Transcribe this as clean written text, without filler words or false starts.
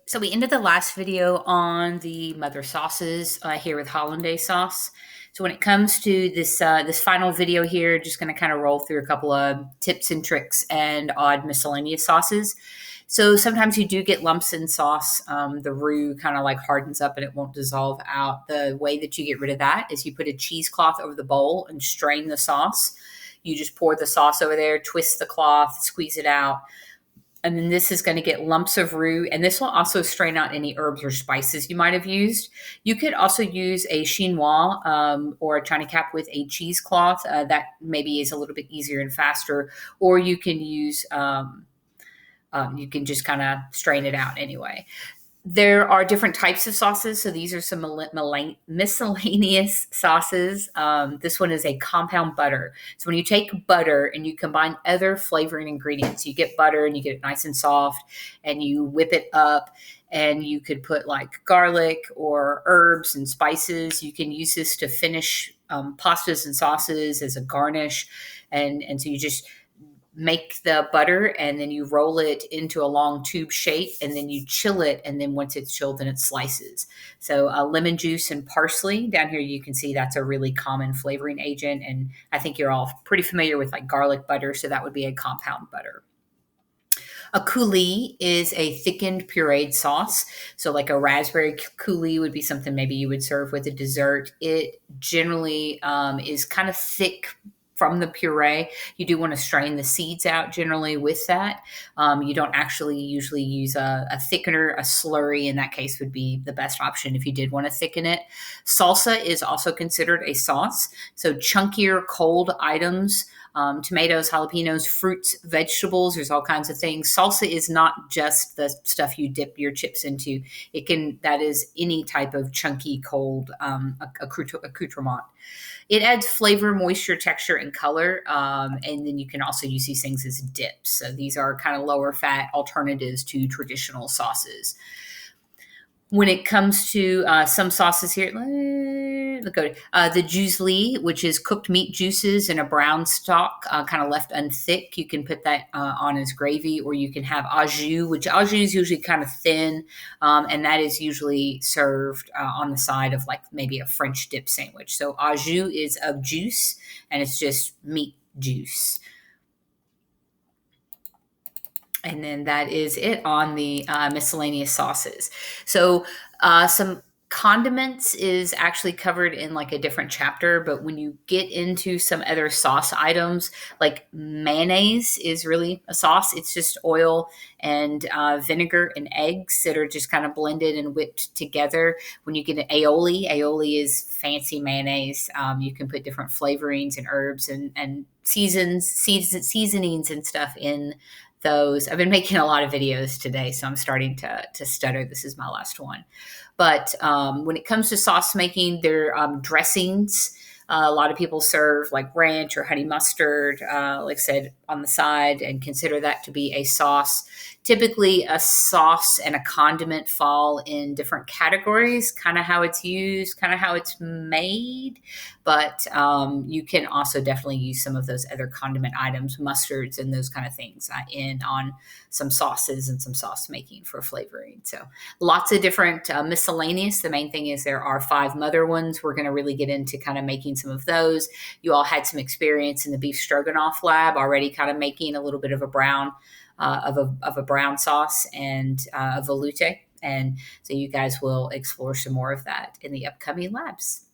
So we ended the last video on the mother sauces here with hollandaise sauce. So when it comes to this final video here, just going to kind of roll through a couple of tips and tricks and odd miscellaneous sauces. So sometimes you do get lumps in sauce. The roux kind of like hardens up and it won't dissolve out. The way that you get rid of that is you put a cheesecloth over the bowl and strain the sauce. You just pour the sauce over there, twist the cloth, squeeze it out, and then this is going to get lumps of roux, and this will also strain out any herbs or spices you might have used. You could also use a chinois or a china cap with a cheesecloth. That maybe is a little bit easier and faster, or you can use you can just kind of strain it out anyway. There are different types of sauces. So these are some miscellaneous sauces. This one is a compound butter. So when you take butter and you combine other flavoring ingredients, you get butter and you get it nice and soft and you whip it up, and you could put like garlic or herbs and spices. You can use this to finish pastas and sauces as a garnish. And so you just make the butter and then you roll it into a long tube shape and then you chill it, and then once it's chilled then it slices. So lemon juice and parsley down here, you can see that's a really common flavoring agent, and I think you're all pretty familiar with like garlic butter, so that would be a compound butter. A coulis is a thickened pureed sauce. So like a raspberry coulis would be something maybe you would serve with a dessert. It generally is kind of thick from the puree. You do want to strain the seeds out generally with that. You don't actually usually use a thickener. A slurry in that case would be the best option if you did want to thicken it. Salsa is also considered a sauce. So chunkier cold items, tomatoes, jalapenos, fruits, vegetables. There's all kinds of things. Salsa is not just the stuff you dip your chips into. That is any type of chunky cold accoutrement. It adds flavor, moisture, texture, and color. And then you can also use these things as dips. So these are kind of lower fat alternatives to traditional sauces. When it comes to some sauces here, let's go to the juice, which is cooked meat juices in a brown stock, kind of left unthick. You can put that on as gravy, or you can have au jus, which au jus is usually kind of thin, and that is usually served on the side of like maybe a French dip sandwich. So au jus is of juice, and it's just meat juice. And then that is it on the miscellaneous sauces. So some condiments is actually covered in like a different chapter, but when you get into some other sauce items, like mayonnaise is really a sauce. It's just oil and vinegar and eggs that are just kind of blended and whipped together. When you get an aioli is fancy mayonnaise. You can put different flavorings and herbs and seasonings and stuff in those. I've been making a lot of videos today, so I'm starting to stutter. This is my last one. But when it comes to sauce making, there are dressings. A lot of people serve like ranch or honey mustard, like I said, on the side, and consider that to be a sauce. Typically, a sauce and a condiment fall in different categories, kind of how it's used, kind of how it's made. But you can also definitely use some of those other condiment items, mustards and those kind of things in on some sauces and some sauce making for flavoring. So lots of different miscellaneous. The main thing is there are 5 mother ones. We're going to really get into kind of making some of those. You all had some experience in the beef stroganoff lab already, kind of making a little bit of a brown of a brown sauce and a velouté. And so you guys will explore some more of that in the upcoming labs.